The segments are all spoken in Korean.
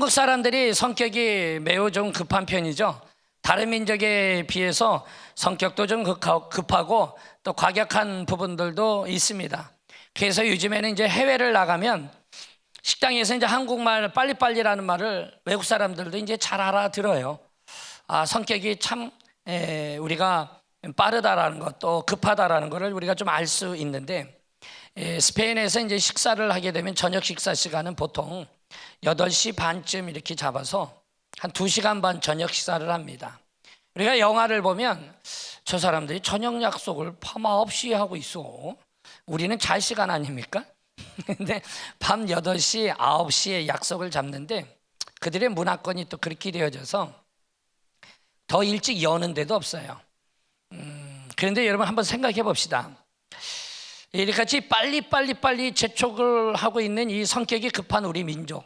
한국 사람들이 성격이 매우 좀 급한 편이죠. 다른 민족에 비해서 성격도 좀 급하고 또 과격한 부분들도 있습니다. 그래서 요즘에는 이제 해외를 나가면 식당에서 이제 한국말 빨리빨리라는 말을 외국 사람들도 이제 잘 알아들어요. 성격이 참 우리가 빠르다라는 것, 또 급하다라는 것을 우리가 좀 알 수 있는데, 스페인에서 이제 식사를 하게 되면 저녁 식사 시간은 보통 8시 반쯤 이렇게 잡아서 한 2시간 반 저녁 식사를 합니다. 우리가 영화를 보면 저 사람들이 저녁 약속을 밤 9시에 하고 있어. 우리는 잘 시간 아닙니까? 근데 밤 8시, 9시에 약속을 잡는데 그들의 문화권이 또 그렇게 되어져서 더 일찍 여는 데도 없어요. 그런데 여러분 한번 생각해 봅시다. 이렇게 빨리 재촉을 하고 있는 이 성격이 급한 우리 민족,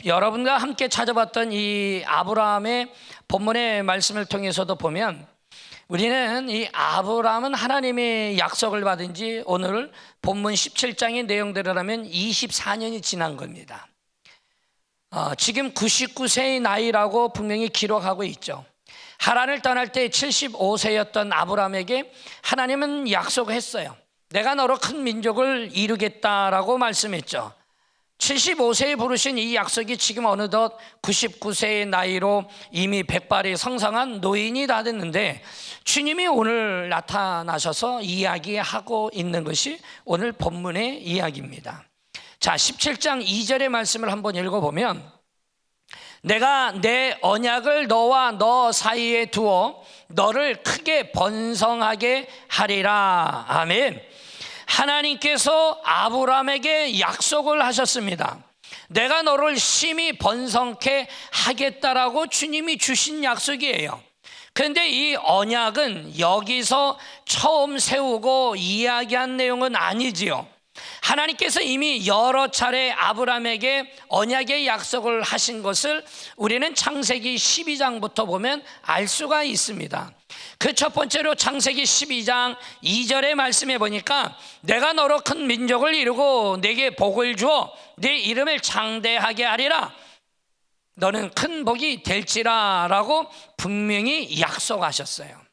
여러분과 함께 찾아봤던 이 아브라함의 본문의 말씀을 통해서도 보면 우리는 이 아브라함은 하나님의 약속을 받은 지 오늘 본문 17장의 내용대로라면 24년이 지난 겁니다. 지금 99세의 나이라고 분명히 기록하고 있죠. 하란을 떠날 때 75세였던 아브라함에게 하나님은 약속했어요. 내가 너로 큰 민족을 이루겠다라고 말씀했죠. 75세에 부르신 이 약속이 지금 어느덧 99세의 나이로 이미 백발이 성상한 노인이 다 됐는데 주님이 오늘 나타나셔서 이야기하고 있는 것이 오늘 본문의 이야기입니다. 자, 17장 2절의 말씀을 한번 읽어보면, 내가 내 언약을 너와 너 사이에 두어 너를 크게 번성하게 하리라. 아멘. 하나님께서 아브라함에게 약속을 하셨습니다. 내가 너를 심히 번성케 하겠다라고 주님이 주신 약속이에요. 그런데 이 언약은 여기서 처음 세우고 이야기한 내용은 아니지요. 하나님께서 이미 여러 차례 아브라함에게 언약의 약속을 하신 것을 우리는 창세기 12장부터 보면 알 수가 있습니다. 그 첫 번째로 창세기 12장 2절의 말씀에 보니까 내가 너로 큰 민족을 이루고 내게 복을 주어 네 이름을 장대하게 하리라. 너는 큰 복이 될지라 라고 분명히 약속하셨어요.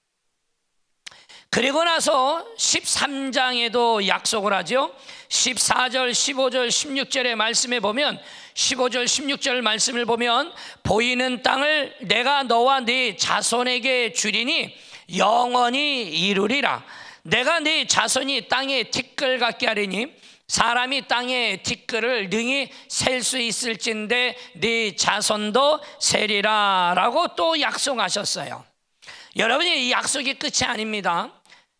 그리고 나서 13장에도 약속을 하죠. 14절, 15절, 16절의 말씀에 보면 15절, 16절 말씀을 보면 보이는 땅을 내가 너와 네 자손에게 주리니 영원히 이루리라. 내가 네 자손이 땅의 티끌 같게 하리니 사람이 땅의 티끌을 능히 셀 수 있을진데 네 자손도 세리라 라고 또 약속하셨어요. 여러분이 이 약속이 끝이 아닙니다.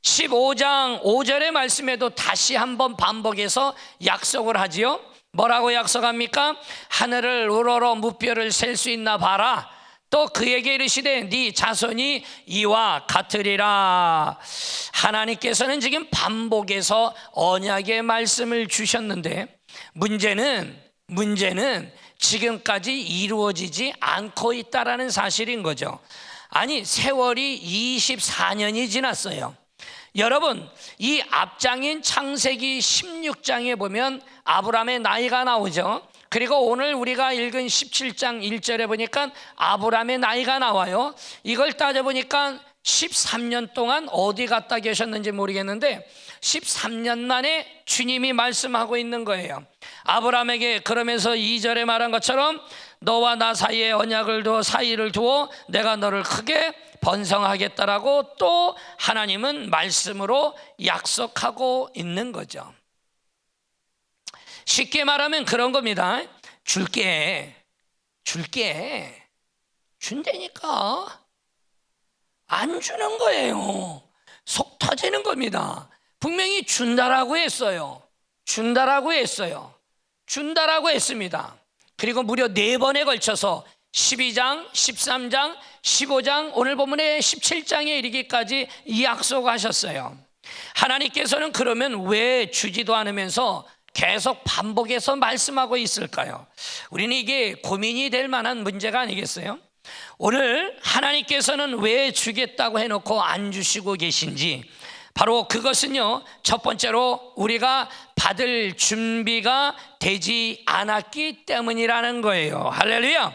15장 5절의 말씀에도 다시 한번 반복해서 약속을 하지요. 뭐라고 약속합니까? 하늘을 우러러 무뼈를 셀 수 있나 봐라. 또 그에게 이르시되 네 자손이 이와 같으리라. 하나님께서는 지금 반복해서 언약의 말씀을 주셨는데 문제는 지금까지 이루어지지 않고 있다라는 사실인 거죠. 아니, 세월이 24년이 지났어요. 여러분, 이 앞장인 창세기 16장에 보면 아브라함의 나이가 나오죠. 그리고 오늘 우리가 읽은 17장 1절에 보니까 아브라함의 나이가 나와요. 이걸 따져보니까 13년 동안 어디 갔다 계셨는지 모르겠는데 13년 만에 주님이 말씀하고 있는 거예요. 아브라함에게 그러면서 2절에 말한 것처럼 너와 나 사이에 언약을 두어 사이를 두어 내가 너를 크게 번성하겠다라고 또 하나님은 말씀으로 약속하고 있는 거죠. 쉽게 말하면 그런 겁니다. 줄게 준다니까 안 주는 거예요. 속 터지는 겁니다. 분명히 준다라고 했어요. 준다라고 했습니다. 그리고 무려 4번에 걸쳐서 12장, 13장, 15장, 오늘 본문의 17장에 이르기까지 약속하셨어요. 하나님께서는 그러면 왜 주지도 않으면서 계속 반복해서 말씀하고 있을까요? 우리는 이게 고민이 될 만한 문제가 아니겠어요? 오늘 하나님께서는 왜 주겠다고 해놓고 안 주시고 계신지 바로 그것은요, 첫 번째로 우리가 받을 준비가 되지 않았기 때문이라는 거예요. 할렐루야.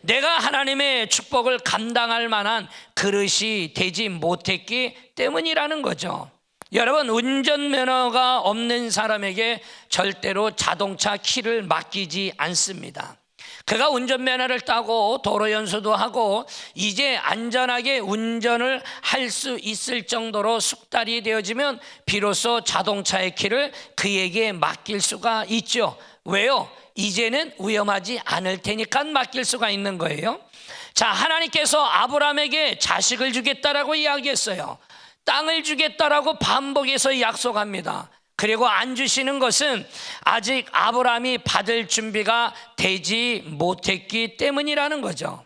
내가 하나님의 축복을 감당할 만한 그릇이 되지 못했기 때문이라는 거죠. 여러분, 운전면허가 없는 사람에게 절대로 자동차 키를 맡기지 않습니다. 그가 운전면허를 따고 도로 연수도 하고 이제 안전하게 운전을 할 수 있을 정도로 숙달이 되어지면 비로소 자동차의 키를 그에게 맡길 수가 있죠. 왜요? 이제는 위험하지 않을 테니까 맡길 수가 있는 거예요. 자, 하나님께서 아브라함에게 자식을 주겠다라고 이야기했어요. 땅을 주겠다라고 반복해서 약속합니다. 그리고 안 주시는 것은 아직 아브라함이 받을 준비가 되지 못했기 때문이라는 거죠.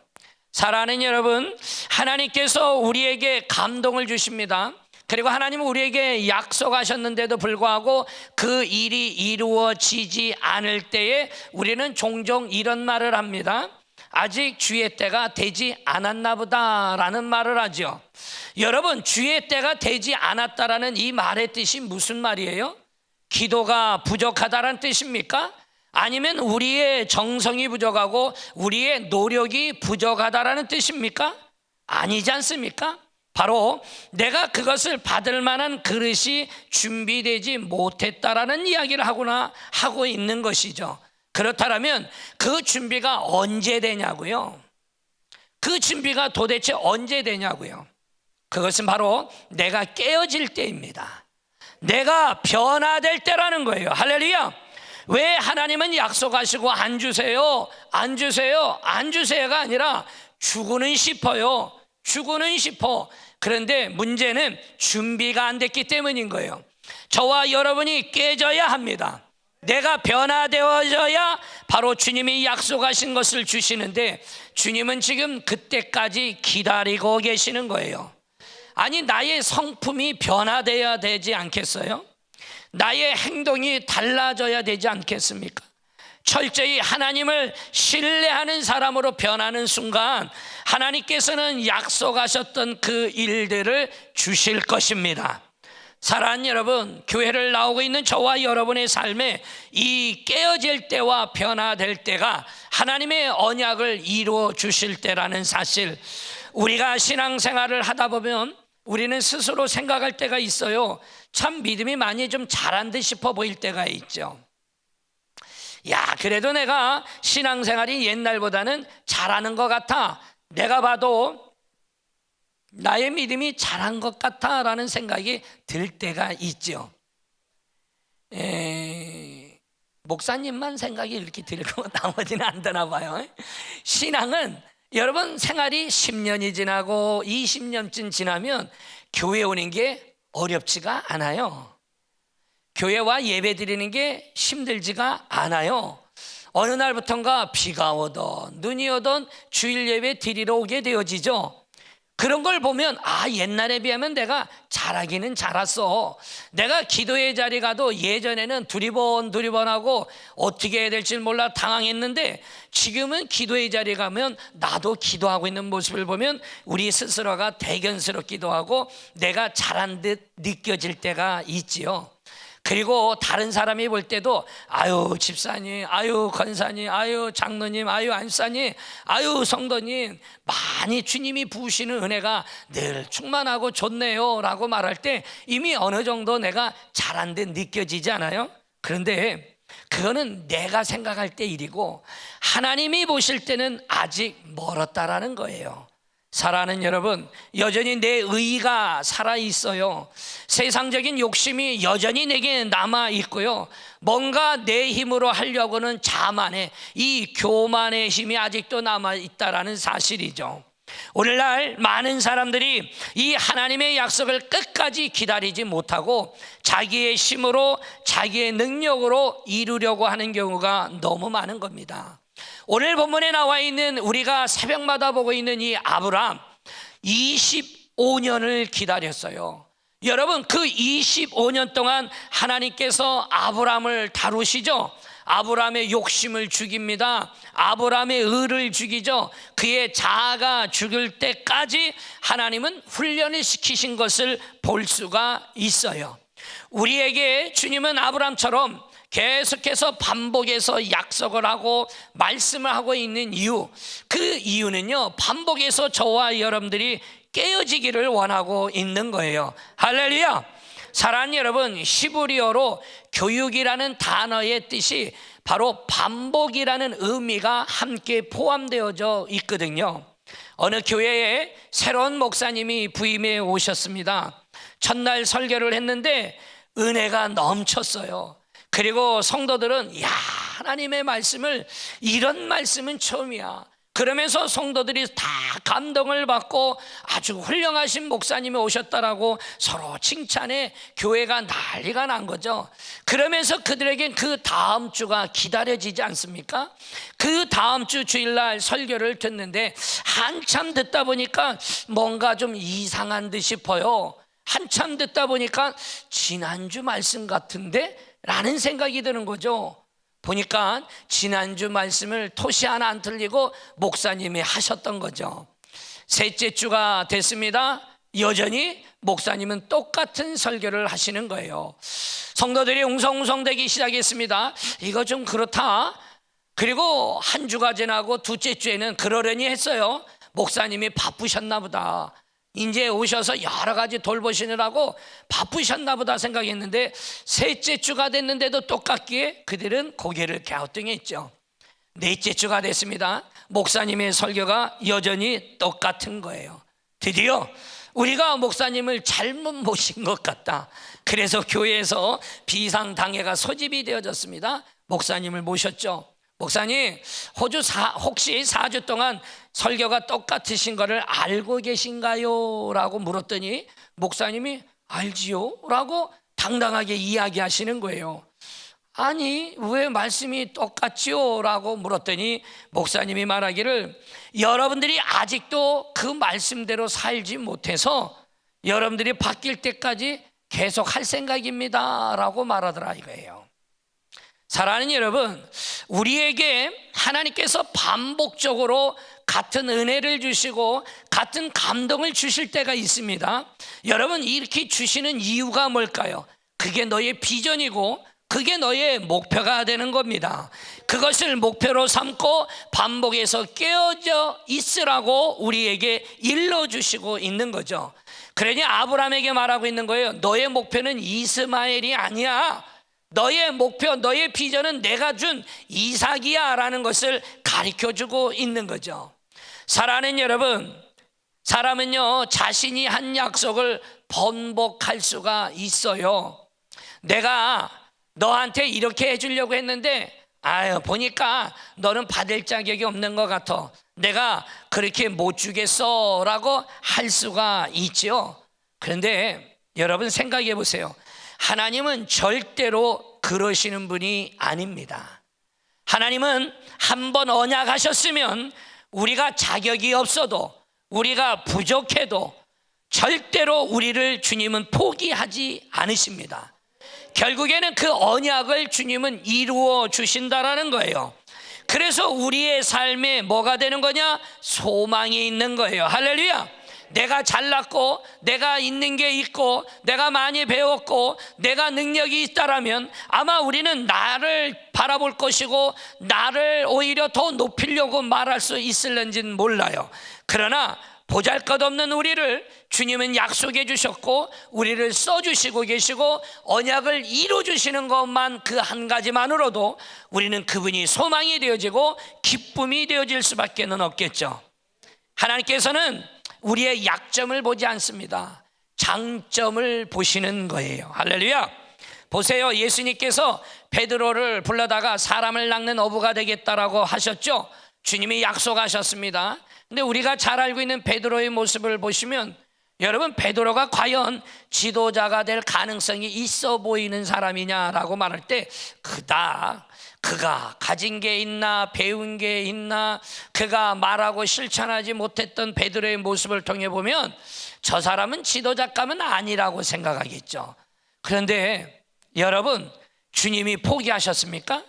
사랑하는 여러분, 하나님께서 우리에게 감동을 주십니다. 그리고 하나님은 우리에게 약속하셨는데도 불구하고 그 일이 이루어지지 않을 때에 우리는 종종 이런 말을 합니다. 아직 주의 때가 되지 않았나 보다라는 말을 하죠. 여러분, 주의 때가 되지 않았다라는 이 말의 뜻이 무슨 말이에요? 기도가 부족하다는 뜻입니까? 아니면 우리의 정성이 부족하고 우리의 노력이 부족하다라는 뜻입니까? 아니지 않습니까? 바로 내가 그것을 받을 만한 그릇이 준비되지 못했다라는 이야기를 하고 있는 것이죠. 그렇다면 그 준비가 언제 되냐고요? 그 준비가 도대체 언제 되냐고요? 그것은 바로 내가 깨어질 때입니다. 내가 변화될 때라는 거예요. 할렐루야. 왜 하나님은 약속하시고 안 주세요? 안 주세요? 안 주세요가 아니라 주고는 싶어요. 주고는 싶어. 그런데 문제는 준비가 안 됐기 때문인 거예요. 저와 여러분이 깨져야 합니다. 내가 변화되어져야 바로 주님이 약속하신 것을 주시는데 주님은 지금 그때까지 기다리고 계시는 거예요. 아니, 나의 성품이 변화되어야 되지 않겠어요? 나의 행동이 달라져야 되지 않겠습니까? 철저히 하나님을 신뢰하는 사람으로 변하는 순간 하나님께서는 약속하셨던 그 일들을 주실 것입니다. 사랑하는 여러분, 교회를 나오고 있는 저와 여러분의 삶에 이 깨어질 때와 변화될 때가 하나님의 언약을 이루어 주실 때라는 사실, 우리가 신앙생활을 하다 보면 우리는 스스로 생각할 때가 있어요. 참 믿음이 많이 좀 잘한 듯 싶어 보일 때가 있죠. 야, 그래도 내가 신앙생활이 옛날보다는 잘하는 것 같아. 내가 봐도 나의 믿음이 잘한 것 같아 라는 생각이 들 때가 있죠. 목사님만 생각이 이렇게 들고 나머지는 안 되나 봐요. 신앙은 여러분, 생활이 10년이 지나고 20년쯤 지나면 교회 오는 게 어렵지가 않아요. 교회와 예배 드리는 게 힘들지가 않아요. 어느 날부턴가 비가 오던 눈이 오던 주일 예배 드리러 오게 되어지죠. 그런 걸 보면 옛날에 비하면 내가 잘하기는 잘했어. 내가 기도의 자리 가도 예전에는 두리번 하고 어떻게 해야 될지 몰라 당황했는데 지금은 기도의 자리 가면 나도 기도하고 있는 모습을 보면 우리 스스로가 대견스럽기도 하고 내가 잘한 듯 느껴질 때가 있지요. 그리고 다른 사람이 볼 때도 아유 집사님, 아유 권사님, 아유 장로님, 아유 안사님, 아유 성도님, 많이 주님이 부으시는 은혜가 늘 충만하고 좋네요 라고 말할 때 이미 어느 정도 내가 잘한 듯 느껴지지 않아요? 그런데 그거는 내가 생각할 때 일이고 하나님이 보실 때는 아직 멀었다라는 거예요. 사랑하는 여러분, 여전히 내 의가 살아있어요. 세상적인 욕심이 여전히 내게 남아있고요. 뭔가 내 힘으로 하려고는 자만해, 이 교만의 힘이 아직도 남아있다라는 사실이죠. 오늘날 많은 사람들이 이 하나님의 약속을 끝까지 기다리지 못하고 자기의 힘으로, 자기의 능력으로 이루려고 하는 경우가 너무 많은 겁니다. 오늘 본문에 나와 있는 우리가 새벽마다 보고 있는 이 아브람 25년을 기다렸어요. 여러분, 그 25년 동안 하나님께서 아브람을 다루시죠. 아브라함의 욕심을 죽입니다. 아브라함의 의를 죽이죠. 그의 자아가 죽을 때까지 하나님은 훈련을 시키신 것을 볼 수가 있어요. 우리에게 주님은 아브라함처럼 계속해서 반복해서 약속을 하고 말씀을 하고 있는 이유, 그 이유는요, 반복해서 저와 여러분들이 깨어지기를 원하고 있는 거예요. 할렐루야. 사랑하는 여러분, 히브리어로 교육이라는 단어의 뜻이 바로 반복이라는 의미가 함께 포함되어져 있거든요. 어느 교회에 새로운 목사님이 부임해 오셨습니다. 첫날 설교를 했는데 은혜가 넘쳤어요. 그리고 성도들은 야, 하나님의 말씀을, 이런 말씀은 처음이야. 그러면서 성도들이 다 감동을 받고 아주 훌륭하신 목사님이 오셨다라고 서로 칭찬해 교회가 난리가 난 거죠. 그러면서 그들에겐 그 다음 주가 기다려지지 않습니까? 그 다음 주 주일날 설교를 듣는데 한참 듣다 보니까 뭔가 좀 이상한 듯 싶어요. 한참 듣다 보니까 지난주 말씀 같은데? 라는 생각이 드는 거죠. 보니까 지난주 말씀을 토시 하나 안 틀리고 목사님이 하셨던 거죠. 셋째 주가 됐습니다. 여전히 목사님은 똑같은 설교를 하시는 거예요. 성도들이 웅성웅성대기 시작했습니다. 이거 좀 그렇다. 그리고 한 주가 지나고 둘째 주에는 그러려니 했어요. 목사님이 바쁘셨나 보다. 이제 오셔서 여러 가지 돌보시느라고 바쁘셨나 보다 생각했는데 셋째 주가 됐는데도 똑같기에 그들은 고개를 갸우뚱했죠. 넷째 주가 됐습니다. 목사님의 설교가 여전히 똑같은 거예요. 드디어 우리가 목사님을 잘못 모신 것 같다. 그래서 교회에서 비상당회가 소집이 되어졌습니다. 목사님을 모셨죠. 목사님, 혹시 4주 동안 설교가 똑같으신 거를 알고 계신가요? 라고 물었더니 목사님이 알지요? 라고 당당하게 이야기하시는 거예요. 아니, 왜 말씀이 똑같지요? 라고 물었더니 목사님이 말하기를 여러분들이 아직도 그 말씀대로 살지 못해서 여러분들이 바뀔 때까지 계속 할 생각입니다. 라고 말하더라 이거예요. 사랑하는 여러분, 우리에게 하나님께서 반복적으로 같은 은혜를 주시고 같은 감동을 주실 때가 있습니다. 여러분, 이렇게 주시는 이유가 뭘까요? 그게 너의 비전이고 그게 너의 목표가 되는 겁니다. 그것을 목표로 삼고 반복해서 깨어져 있으라고 우리에게 일러주시고 있는 거죠. 그러니 아브라함에게 말하고 있는 거예요. 너의 목표는 이스마엘이 아니야. 너의 목표, 너의 비전은 내가 준 이삭이야 라는 것을 가르쳐주고 있는 거죠. 사랑하는 여러분, 사람은요 자신이 한 약속을 번복할 수가 있어요. 내가 너한테 이렇게 해주려고 했는데 보니까 너는 받을 자격이 없는 것 같아. 내가 그렇게 못 주겠어 라고 할 수가 있죠. 그런데 여러분 생각해 보세요. 하나님은 절대로 그러시는 분이 아닙니다. 하나님은 한번 언약하셨으면 우리가 자격이 없어도, 우리가 부족해도 절대로 우리를 주님은 포기하지 않으십니다. 결국에는 그 언약을 주님은 이루어 주신다라는 거예요. 그래서 우리의 삶에 뭐가 되는 거냐? 소망이 있는 거예요. 할렐루야. 내가 잘났고 내가 있는 게 있고 내가 많이 배웠고 내가 능력이 있다라면 아마 우리는 나를 바라볼 것이고 나를 오히려 더 높이려고 말할 수 있을는지는 몰라요. 그러나 보잘것없는 우리를 주님은 약속해 주셨고 우리를 써주시고 계시고 언약을 이루어주시는 것만 그 한 가지만으로도 우리는 그분이 소망이 되어지고 기쁨이 되어질 수밖에 없겠죠. 하나님께서는 우리의 약점을 보지 않습니다. 장점을 보시는 거예요. 할렐루야. 보세요, 예수님께서 베드로를 불러다가 사람을 낚는 어부가 되겠다라고 하셨죠. 주님이 약속하셨습니다. 근데 우리가 잘 알고 있는 베드로의 모습을 보시면 여러분, 베드로가 과연 지도자가 될 가능성이 있어 보이는 사람이냐라고 말할 때 그가 가진 게 있나 배운 게 있나 그가 말하고 실천하지 못했던 베드로의 모습을 통해 보면 저 사람은 지도자감은 아니라고 생각하겠죠. 그런데 여러분, 주님이 포기하셨습니까?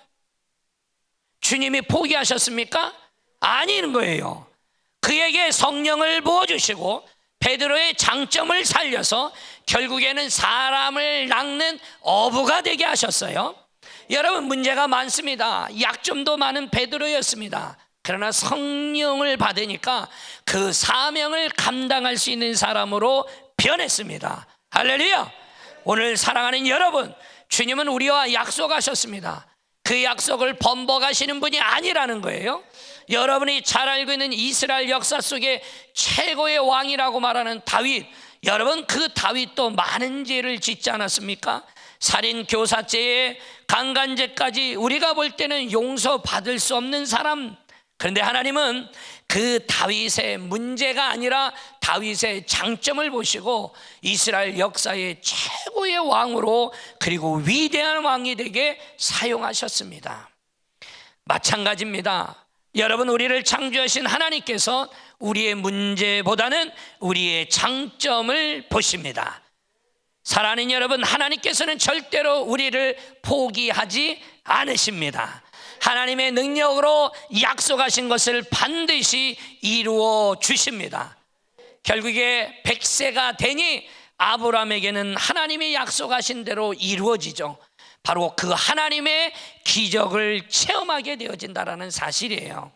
주님이 포기하셨습니까? 아닌 거예요. 그에게 성령을 부어주시고 베드로의 장점을 살려서 결국에는 사람을 낚는 어부가 되게 하셨어요. 여러분, 문제가 많습니다. 약점도 많은 베드로였습니다. 그러나 성령을 받으니까 그 사명을 감당할 수 있는 사람으로 변했습니다. 할렐루야. 오늘 사랑하는 여러분, 주님은 우리와 약속하셨습니다. 그 약속을 번복하시는 분이 아니라는 거예요. 여러분이 잘 알고 있는 이스라엘 역사 속에 최고의 왕이라고 말하는 다윗, 여러분, 그 다윗도 많은 죄를 짓지 않았습니까? 살인, 교사죄에 강간죄까지 우리가 볼 때는 용서받을 수 없는 사람. 그런데 하나님은 그 다윗의 문제가 아니라 다윗의 장점을 보시고 이스라엘 역사의 최고의 왕으로, 그리고 위대한 왕이 되게 사용하셨습니다. 마찬가지입니다. 여러분, 우리를 창조하신 하나님께서 우리의 문제보다는 우리의 장점을 보십니다. 사랑하는 여러분, 하나님께서는 절대로 우리를 포기하지 않으십니다. 하나님의 능력으로 약속하신 것을 반드시 이루어 주십니다. 결국에 100세가 되니 아브라함에게는 하나님이 약속하신 대로 이루어지죠. 바로 그 하나님의 기적을 체험하게 되어진다는 사실이에요.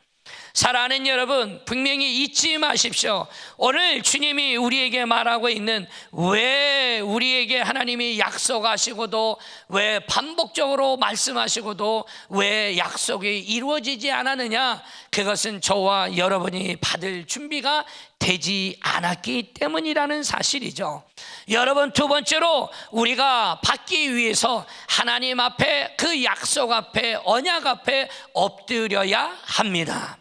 사랑하는 여러분, 분명히 잊지 마십시오. 오늘 주님이 우리에게 말하고 있는, 왜 우리에게 하나님이 약속하시고도, 왜 반복적으로 말씀하시고도 왜 약속이 이루어지지 않았느냐? 그것은 저와 여러분이 받을 준비가 되지 않았기 때문이라는 사실이죠. 여러분, 두 번째로 우리가 받기 위해서 하나님 앞에, 그 약속 앞에, 언약 앞에 엎드려야 합니다.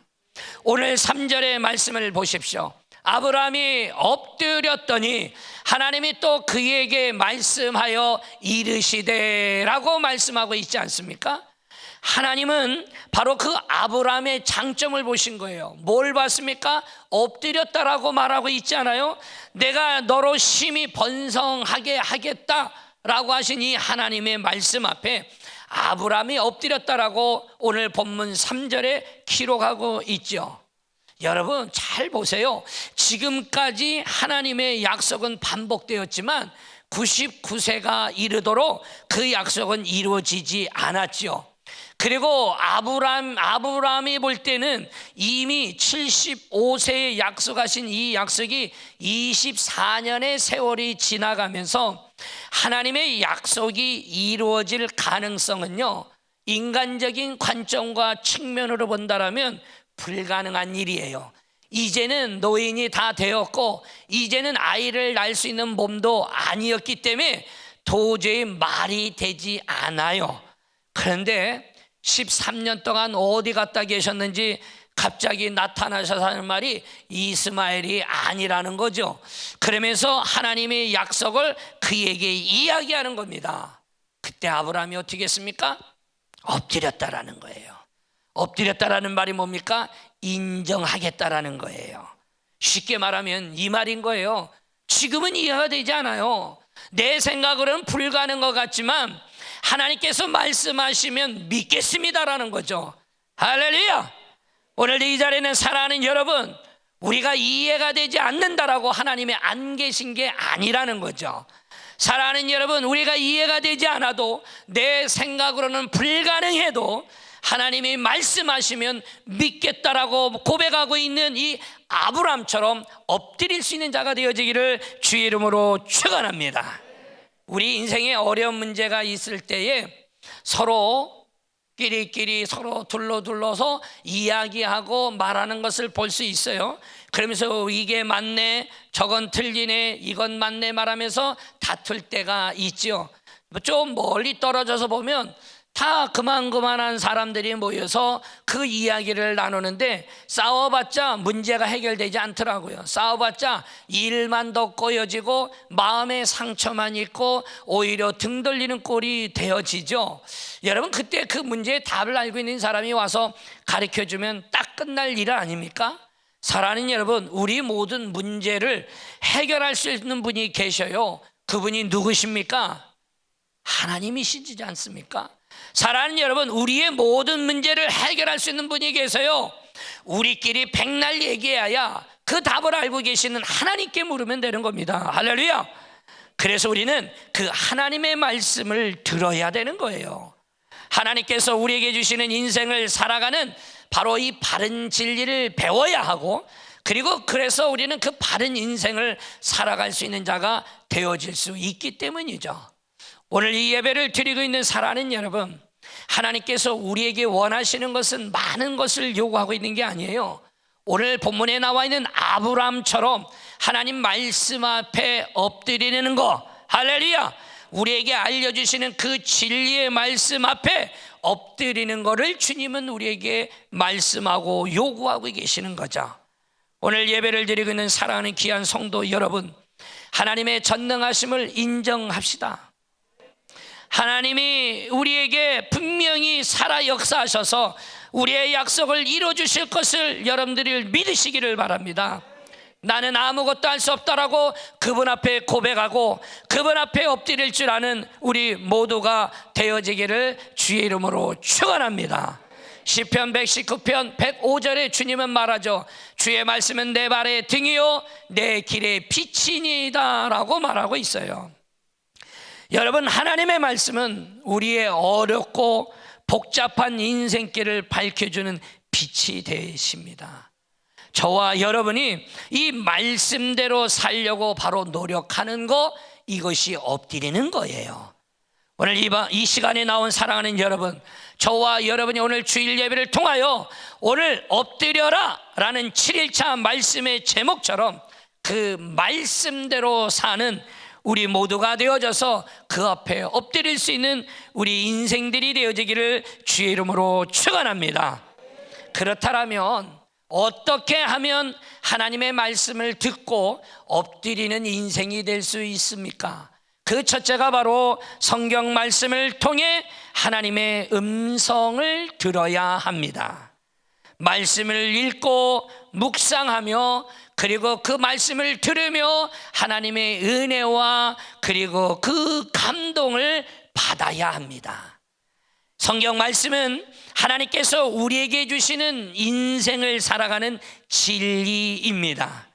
오늘 3절의 말씀을 보십시오. 아브라함이 엎드렸더니 하나님이 또 그에게 말씀하여 이르시되 라고 말씀하고 있지 않습니까? 하나님은 바로 그 아브라함의 장점을 보신 거예요. 뭘 봤습니까? 엎드렸다라고 말하고 있지 않아요? 내가 너로 심히 번성하게 하겠다라고 하신 이 하나님의 말씀 앞에 아브라함이 엎드렸다라고 오늘 본문 3절에 기록하고 있죠. 여러분, 잘 보세요. 지금까지 하나님의 약속은 반복되었지만 99세가 이르도록 그 약속은 이루어지지 않았죠. 그리고 아브라함이 볼 때는 이미 75세에 약속하신 이 약속이 24년의 세월이 지나가면서 하나님의 약속이 이루어질 가능성은요, 인간적인 관점과 측면으로 본다라면 불가능한 일이에요. 이제는 노인이 다 되었고 이제는 아이를 낳을 수 있는 몸도 아니었기 때문에 도저히 말이 되지 않아요. 그런데 13년 동안 어디 갔다 계셨는지 갑자기 나타나셔서 하는 말이 이스마엘이 아니라는 거죠. 그러면서 하나님의 약속을 그에게 이야기하는 겁니다. 그때 아브라함이 어떻게 했습니까? 엎드렸다라는 거예요. 엎드렸다라는 말이 뭡니까? 인정하겠다라는 거예요. 쉽게 말하면 이 말인 거예요. 지금은 이해가 되지 않아요. 내 생각으로는 불가능한 것 같지만 하나님께서 말씀하시면 믿겠습니다라는 거죠. 할렐루야. 오늘 이 자리에는 사랑하는 여러분, 우리가 이해가 되지 않는다라고 하나님이 안 계신 게 아니라는 거죠. 사랑하는 여러분, 우리가 이해가 되지 않아도, 내 생각으로는 불가능해도 하나님이 말씀하시면 믿겠다라고 고백하고 있는 이 아브라함처럼 엎드릴 수 있는 자가 되어지기를 주의 이름으로 축원합니다. 우리 인생에 어려운 문제가 있을 때에 서로 끼리끼리 서로 둘러서 이야기하고 말하는 것을 볼 수 있어요. 그러면서 이게 맞네, 저건 틀리네, 이건 맞네 말하면서 다툴 때가 있죠. 좀 멀리 떨어져서 보면 다 그만한 사람들이 모여서 그 이야기를 나누는데 싸워봤자 문제가 해결되지 않더라고요. 싸워봤자 일만 더 꼬여지고 마음의 상처만 있고 오히려 등 돌리는 꼴이 되어지죠. 여러분, 그때 그 문제의 답을 알고 있는 사람이 와서 가르쳐주면 딱 끝날 일 아닙니까? 사랑하는 여러분, 우리 모든 문제를 해결할 수 있는 분이 계셔요. 그분이 누구십니까? 하나님이시지 않습니까? 사랑하는 여러분, 우리의 모든 문제를 해결할 수 있는 분이 계세요. 우리끼리 백날 얘기해야 그 답을 알고 계시는 하나님께 물으면 되는 겁니다. 할렐루야. 그래서 우리는 그 하나님의 말씀을 들어야 되는 거예요. 하나님께서 우리에게 주시는 인생을 살아가는 바로 이 바른 진리를 배워야 하고, 그리고 그래서 우리는 그 바른 인생을 살아갈 수 있는 자가 되어질 수 있기 때문이죠. 오늘 이 예배를 드리고 있는 사랑하는 여러분, 하나님께서 우리에게 원하시는 것은 많은 것을 요구하고 있는 게 아니에요. 오늘 본문에 나와 있는 아브라함처럼 하나님 말씀 앞에 엎드리는 거, 할렐루야, 우리에게 알려주시는 그 진리의 말씀 앞에 엎드리는 거를 주님은 우리에게 말씀하고 요구하고 계시는 거죠. 오늘 예배를 드리고 있는 사랑하는 귀한 성도 여러분, 하나님의 전능하심을 인정합시다. 하나님이 우리에게 분명히 살아 역사하셔서 우리의 약속을 이루어주실 것을 여러분들이 믿으시기를 바랍니다. 나는 아무것도 할 수 없다라고 그분 앞에 고백하고 그분 앞에 엎드릴 줄 아는 우리 모두가 되어지기를 주의 이름으로 축원합니다. 시편 119편 105절에 주님은 말하죠. 주의 말씀은 내 발의 등이요 내 길의 빛이니이다 라고 말하고 있어요. 여러분, 하나님의 말씀은 우리의 어렵고 복잡한 인생길을 밝혀주는 빛이 되십니다. 저와 여러분이 이 말씀대로 살려고 바로 노력하는 거, 이것이 엎드리는 거예요. 오늘 이 시간에 나온 사랑하는 여러분, 저와 여러분이 오늘 주일 예배를 통하여 오늘 엎드려라 라는 7일차 말씀의 제목처럼 그 말씀대로 사는 우리 모두가 되어져서 그 앞에 엎드릴 수 있는 우리 인생들이 되어지기를 주의 이름으로 축원합니다. 그렇다면 어떻게 하면 하나님의 말씀을 듣고 엎드리는 인생이 될 수 있습니까? 그 첫째가 바로 성경 말씀을 통해 하나님의 음성을 들어야 합니다. 말씀을 읽고 묵상하며 그리고 그 말씀을 들으며 하나님의 은혜와 그리고 그 감동을 받아야 합니다. 성경 말씀은 하나님께서 우리에게 주시는 인생을 살아가는 진리입니다.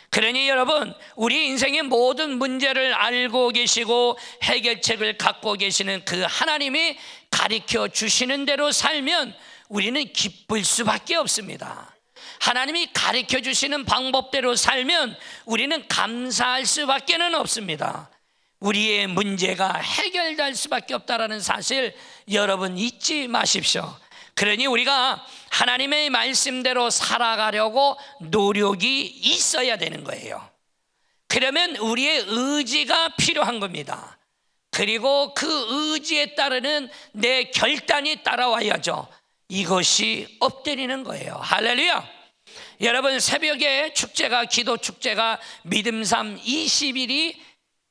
그러니 여러분, 우리 인생의 모든 문제를 알고 계시고 해결책을 갖고 계시는 그 하나님이 가르쳐 주시는 대로 살면 우리는 기쁠 수밖에 없습니다. 하나님이 가르쳐 주시는 방법대로 살면 우리는 감사할 수밖에 없습니다. 우리의 문제가 해결될 수밖에 없다는 사실 여러분 잊지 마십시오. 그러니 우리가 하나님의 말씀대로 살아가려고 노력이 있어야 되는 거예요. 그러면 우리의 의지가 필요한 겁니다. 그리고 그 의지에 따르는 내 결단이 따라와야죠. 이것이 엎드리는 거예요. 할렐루야. 여러분, 새벽에 축제가, 기도 축제가 믿음삼 20일이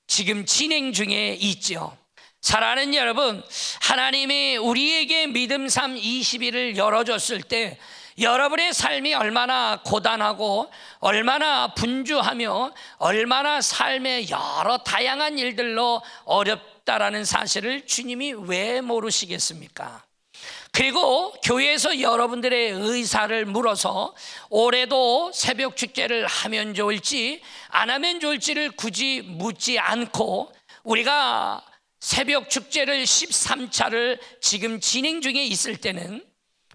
지금 진행 중에 있죠. 사랑하는 여러분, 하나님이 우리에게 믿음삼 20일을 열어줬을 때 여러분의 삶이 얼마나 고단하고 얼마나 분주하며 얼마나 삶의 여러 다양한 일들로 어렵다라는 사실을 주님이 왜 모르시겠습니까? 그리고 교회에서 여러분들의 의사를 물어서 올해도 새벽 축제를 하면 좋을지 안 하면 좋을지를 굳이 묻지 않고 우리가 새벽 축제를 13차를 지금 진행 중에 있을 때는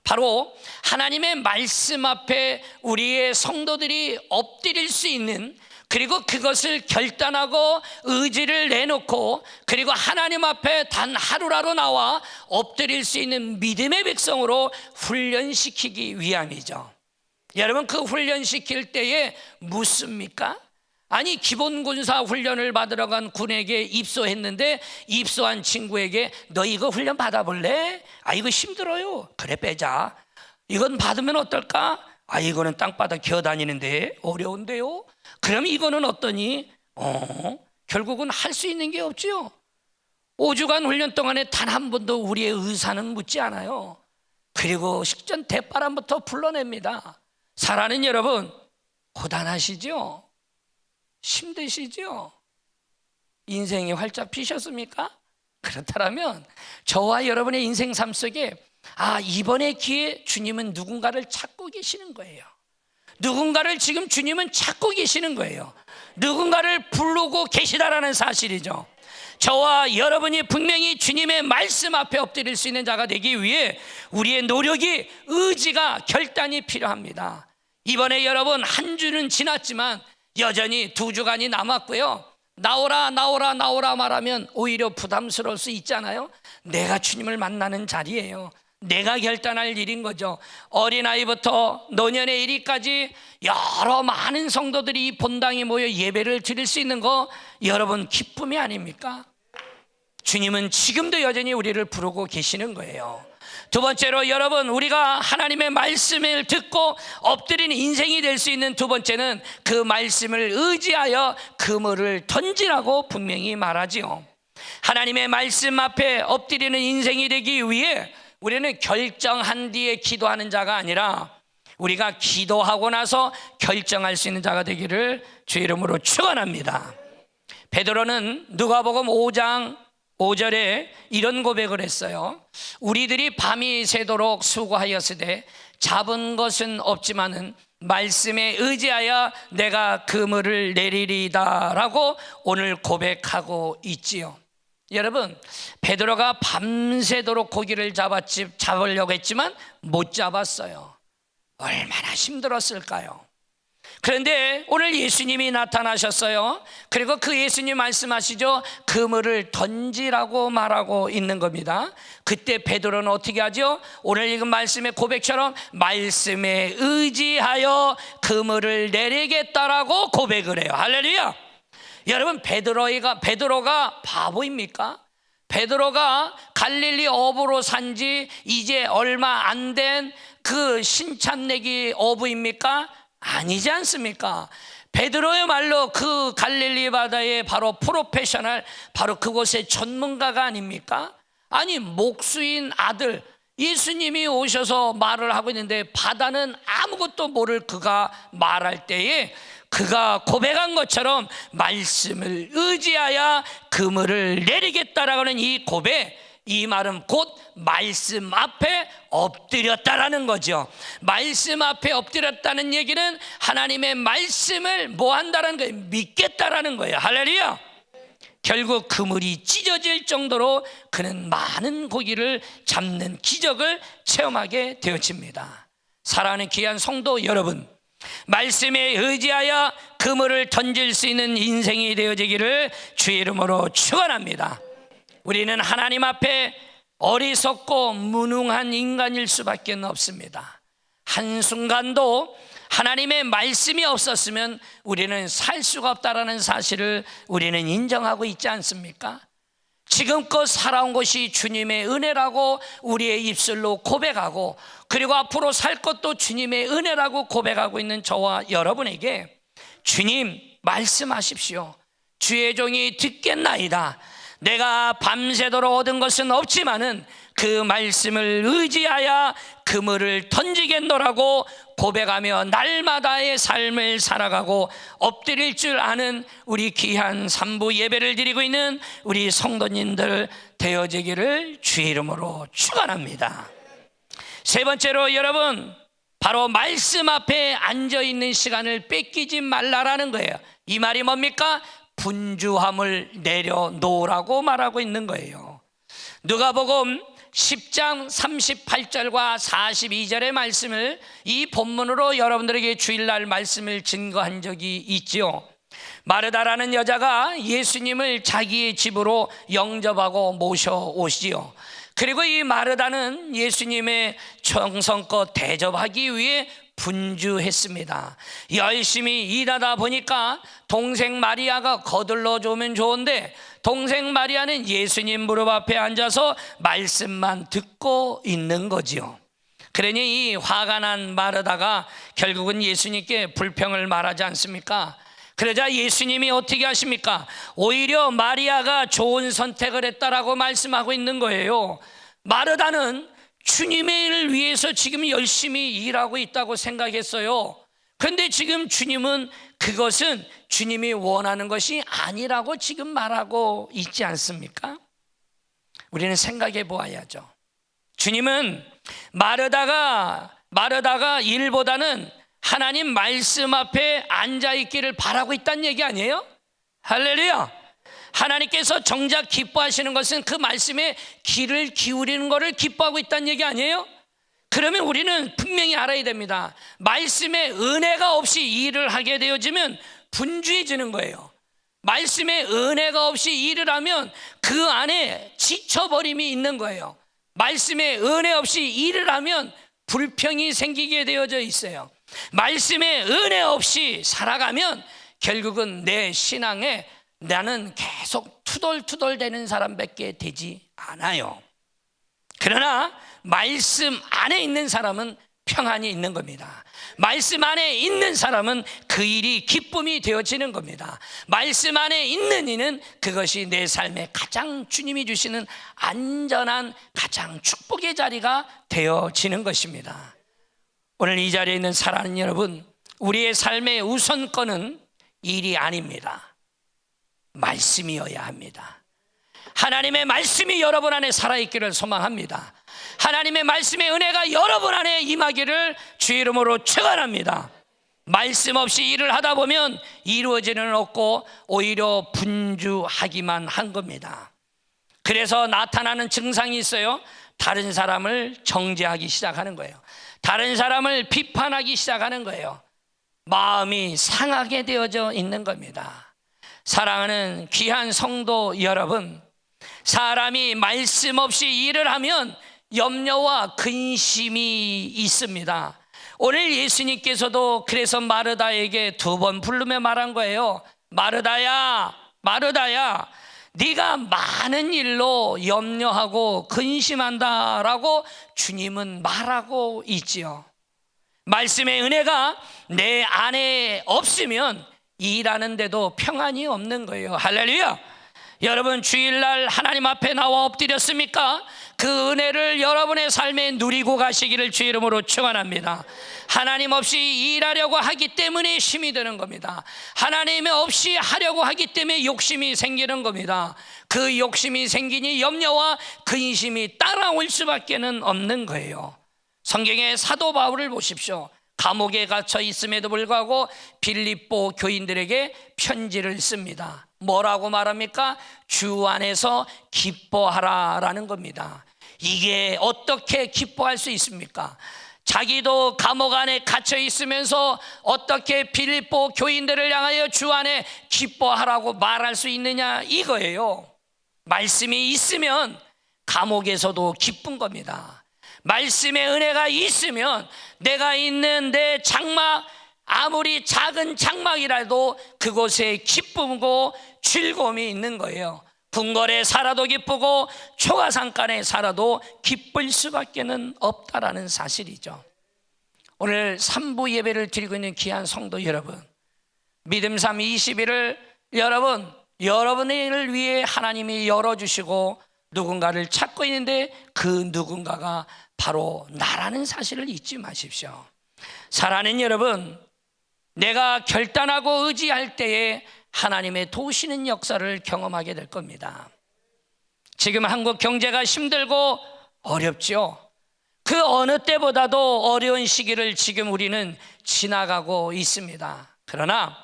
바로 하나님의 말씀 앞에 우리의 성도들이 엎드릴 수 있는, 그리고 그것을 결단하고 의지를 내놓고 그리고 하나님 앞에 단 하루라도 나와 엎드릴 수 있는 믿음의 백성으로 훈련시키기 위함이죠. 여러분, 그 훈련시킬 때에 묻습니까? 아니, 기본군사 훈련을 받으러 간 군에게 입소했는데 입소한 친구에게 너 이거 훈련 받아볼래? 아, 이거 힘들어요. 그래, 빼자. 이건 받으면 어떨까? 아, 이거는 땅바닥 기어다니는데 어려운데요. 그럼 이거는 어떠니? 결국은 할 수 있는 게 없지요. 5주간 훈련 동안에 단 한 번도 우리의 의사는 묻지 않아요. 그리고 식전 대바람부터 불러냅니다. 사랑하는 여러분, 고단하시죠? 힘드시죠? 인생이 활짝 피셨습니까? 그렇다면 저와 여러분의 인생 삶 속에 이번의 기회에 주님은 누군가를 찾고 계시는 거예요. 누군가를 지금 주님은 찾고 계시는 거예요. 누군가를 부르고 계시다라는 사실이죠. 저와 여러분이 분명히 주님의 말씀 앞에 엎드릴 수 있는 자가 되기 위해 우리의 노력이, 의지가, 결단이 필요합니다. 이번에 여러분 한 주는 지났지만 여전히 2주간이 남았고요. 나오라 말하면 오히려 부담스러울 수 있잖아요. 내가 주님을 만나는 자리예요. 내가 결단할 일인 거죠. 어린아이부터 노년의 이르기까지 여러 많은 성도들이 이 본당에 모여 예배를 드릴 수 있는 거 여러분 기쁨이 아닙니까? 주님은 지금도 여전히 우리를 부르고 계시는 거예요. 두 번째로 여러분, 우리가 하나님의 말씀을 듣고 엎드리는 인생이 될 수 있는 두 번째는 그 말씀을 의지하여 그물을 던지라고 분명히 말하지요. 하나님의 말씀 앞에 엎드리는 인생이 되기 위해 우리는 결정한 뒤에 기도하는 자가 아니라 우리가 기도하고 나서 결정할 수 있는 자가 되기를 주의 이름으로 축원합니다. 베드로는 누가복음 5장 5절에 이런 고백을 했어요. 우리들이 밤이 새도록 수고하였으되 잡은 것은 없지만은 말씀에 의지하여 내가 그물을 내리리다 라고 오늘 고백하고 있지요. 여러분, 베드로가 밤새도록 고기를 잡으려고 했지만 못 잡았어요. 얼마나 힘들었을까요? 그런데 오늘 예수님이 나타나셨어요. 그리고 그 예수님 말씀하시죠. 그물을 던지라고 말하고 있는 겁니다. 그때 베드로는 어떻게 하죠? 오늘 읽은 말씀의 고백처럼 말씀에 의지하여 그물을 내리겠다라고 고백을 해요. 할렐루야. 여러분, 베드로가 바보입니까? 베드로가 갈릴리 어부로 산지 이제 얼마 안 된 그 신찬내기 어부입니까? 아니지 않습니까? 베드로야말로 그 갈릴리 바다의 바로 프로페셔널, 바로 그곳의 전문가가 아닙니까? 아니, 목수인 아들 예수님이 오셔서 말을 하고 있는데 바다는 아무것도 모를 그가 말할 때에 그가 고백한 것처럼 말씀을 의지하여 그물을 내리겠다라고 하는 이 고백, 이 말은 곧 말씀 앞에 엎드렸다라는 거죠. 말씀 앞에 엎드렸다는 얘기는 하나님의 말씀을 뭐 한다라는 거예요? 믿겠다라는 거예요. 할렐루야. 결국 그물이 찢어질 정도로 그는 많은 고기를 잡는 기적을 체험하게 되어집니다. 사랑하는 귀한 성도 여러분, 말씀에 의지하여 그물을 던질 수 있는 인생이 되어지기를 주의 이름으로 축원합니다. 우리는 하나님 앞에 어리석고 무능한 인간일 수밖에 없습니다. 한순간도 하나님의 말씀이 없었으면 우리는 살 수가 없다라는 사실을 우리는 인정하고 있지 않습니까? 지금껏 살아온 것이 주님의 은혜라고 우리의 입술로 고백하고, 그리고 앞으로 살 것도 주님의 은혜라고 고백하고 있는 저와 여러분에게 주님 말씀하십시오. 주의 종이 듣겠나이다. 내가 밤새도록 얻은 것은 없지만은 그 말씀을 의지하여 그물을 던지겠노라고 고백하며 날마다의 삶을 살아가고 엎드릴 줄 아는 우리 귀한 삼부 예배를 드리고 있는 우리 성도님들 되어지기를 주의 이름으로 축원합니다. 세 번째로 여러분, 바로 말씀 앞에 앉아있는 시간을 뺏기지 말라라는 거예요. 이 말이 뭡니까? 분주함을 내려놓으라고 말하고 있는 거예요. 누가복음 10장 38절과 42절의 말씀을 이 본문으로 여러분들에게 주일날 말씀을 증거한 적이 있지요. 마르다라는 여자가 예수님을 자기의 집으로 영접하고 모셔오시지요. 그리고 이 마르다는 예수님의 정성껏 대접하기 위해 분주했습니다. 열심히 일하다 보니까 동생 마리아가 거들러 주면 좋은데 동생 마리아는 예수님 무릎 앞에 앉아서 말씀만 듣고 있는 거지요. 그러니 이 화가 난 마르다가 결국은 예수님께 불평을 말하지 않습니까? 그러자 예수님이 어떻게 하십니까? 오히려 마리아가 좋은 선택을 했다라고 말씀하고 있는 거예요. 마르다는 주님의 일을 위해서 지금 열심히 일하고 있다고 생각했어요. 그런데 지금 주님은 그것은 주님이 원하는 것이 아니라고 지금 말하고 있지 않습니까? 우리는 생각해 보아야죠. 주님은 마르다가 일보다는 하나님 말씀 앞에 앉아있기를 바라고 있다는 얘기 아니에요? 할렐루야. 하나님께서 정작 기뻐하시는 것은 그 말씀에 귀를 기울이는 것을 기뻐하고 있다는 얘기 아니에요? 그러면 우리는 분명히 알아야 됩니다. 말씀에 은혜가 없이 일을 하게 되어지면 분주해지는 거예요. 말씀에 은혜가 없이 일을 하면 그 안에 지쳐버림이 있는 거예요. 말씀에 은혜 없이 일을 하면 불평이 생기게 되어져 있어요. 말씀에 은혜 없이 살아가면 결국은 내 신앙에 나는 계속 투덜투덜대는 사람밖에 되지 않아요. 그러나 말씀 안에 있는 사람은 평안이 있는 겁니다. 말씀 안에 있는 사람은 그 일이 기쁨이 되어지는 겁니다. 말씀 안에 있는 이는 그것이 내 삶에 가장 주님이 주시는 안전한 가장 축복의 자리가 되어지는 것입니다. 오늘 이 자리에 있는 사랑하는 여러분, 우리의 삶의 우선권은 일이 아닙니다. 말씀이어야 합니다. 하나님의 말씀이 여러분 안에 살아있기를 소망합니다. 하나님의 말씀의 은혜가 여러분 안에 임하기를 주의 이름으로 축원합니다. 말씀 없이 일을 하다 보면 이루어지는 없고 오히려 분주하기만 한 겁니다. 그래서 나타나는 증상이 있어요. 다른 사람을 정죄하기 시작하는 거예요. 다른 사람을 비판하기 시작하는 거예요. 마음이 상하게 되어져 있는 겁니다. 사랑하는 귀한 성도 여러분, 사람이 말씀 없이 일을 하면 염려와 근심이 있습니다. 오늘 예수님께서도 그래서 마르다에게 2번 부르며 말한 거예요. 마르다야, 마르다야, 네가 많은 일로 염려하고 근심한다라고 주님은 말하고 있지요. 말씀의 은혜가 내 안에 없으면 일하는데도 평안이 없는 거예요. 할렐루야. 여러분 주일날 하나님 앞에 나와 엎드렸습니까? 그 은혜를 여러분의 삶에 누리고 가시기를 주의 이름으로 축원합니다. 하나님 없이 일하려고 하기 때문에 힘이 드는 겁니다. 하나님 없이 하려고 하기 때문에 욕심이 생기는 겁니다. 그 욕심이 생기니 염려와 근심이 따라올 수밖에 없는 거예요. 성경의 사도 바울을 보십시오. 감옥에 갇혀 있음에도 불구하고 빌립보 교인들에게 편지를 씁니다. 뭐라고 말합니까? 주 안에서 기뻐하라라는 겁니다. 이게 어떻게 기뻐할 수 있습니까? 자기도 감옥 안에 갇혀 있으면서 어떻게 빌립보 교인들을 향하여 주 안에 기뻐하라고 말할 수 있느냐 이거예요. 말씀이 있으면 감옥에서도 기쁜 겁니다. 말씀의 은혜가 있으면 내가 있는 내 장막, 아무리 작은 장막이라도 그곳에 기쁨이고 즐거움이 있는 거예요. 궁궐에 살아도 기쁘고 초가상간에 살아도 기쁠 수밖에 없다라는 사실이죠. 오늘 3부 예배를 드리고 있는 귀한 성도 여러분, 믿음삼 20일을 여러분을 위해 하나님이 열어주시고 누군가를 찾고 있는데 그 누군가가 바로 나라는 사실을 잊지 마십시오. 사랑하는 여러분, 내가 결단하고 의지할 때에 하나님의 도우시는 역사를 경험하게 될 겁니다. 지금 한국 경제가 힘들고 어렵죠. 그 어느 때보다도 어려운 시기를 지금 우리는 지나가고 있습니다. 그러나